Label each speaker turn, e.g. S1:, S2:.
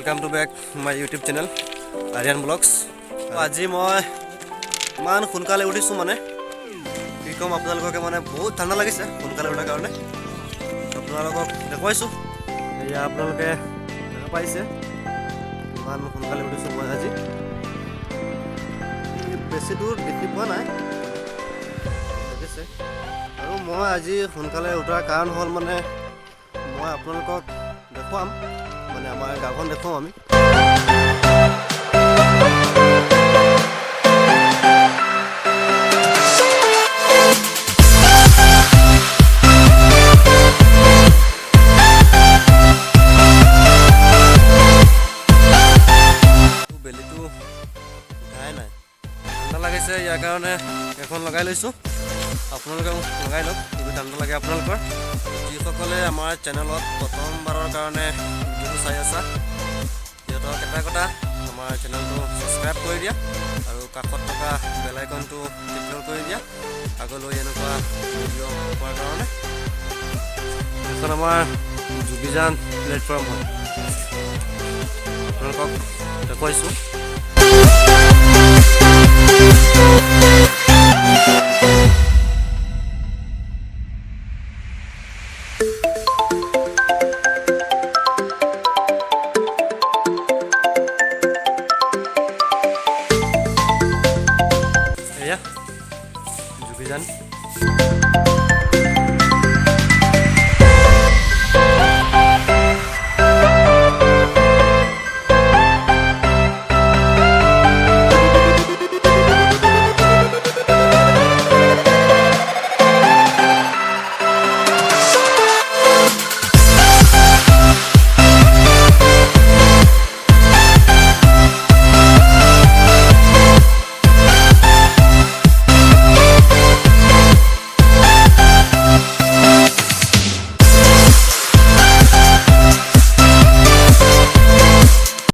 S1: Welcome to back my YouTube channel Aryan Vlogs. আজি মই মান সোনকালে উঠিছো মানে কি কম আপোনালোককে মানে বহুত ঠাণ্ডা লাগিছে সোনকালে উঠাৰ কাৰণে আপোনালোকক দেখুৱাইছো এয়া আপোনালোকে দেখা পাইছে মান সোনকালে উঠিছো মই আজি বেছি দূৰ দেখি পোৱা নাই দেখিছে আৰু মই আজি সোনকালে উঠাৰ কাৰণ হ'ল মানে মই আপোনালোকক দেখুৱাম মানে আমাৰ গাঁওখন দেখুৱাম আমি বেলিটো উঠাই নাই ঠাণ্ডা লাগিছে ইয়াৰ কাৰণে এখন লগাই লৈছোঁ আপোনালোকে লগাই লওক যদি ঠাণ্ডা লাগে আপোনালোকৰ যিসকলে আমাৰ চেনেলত প্ৰথমবাৰৰ কাৰণে ভিডিঅ'টো চাই আছা সিহঁতক এটা কথা আমাৰ চেনেলটো ছাবস্ক্ৰাইব কৰি দিয়া আৰু কাষত থকা বেল আইকনটো টিপ কৰি দিয়া আগলৈ এনেকুৱা ভিডিঅ' পোৱাৰ কাৰণে এখন আমাৰ যোগীযান প্লেটফৰ্ম হয় আপোনালোকক দেখুৱাইছোঁ এয়া যোগীযান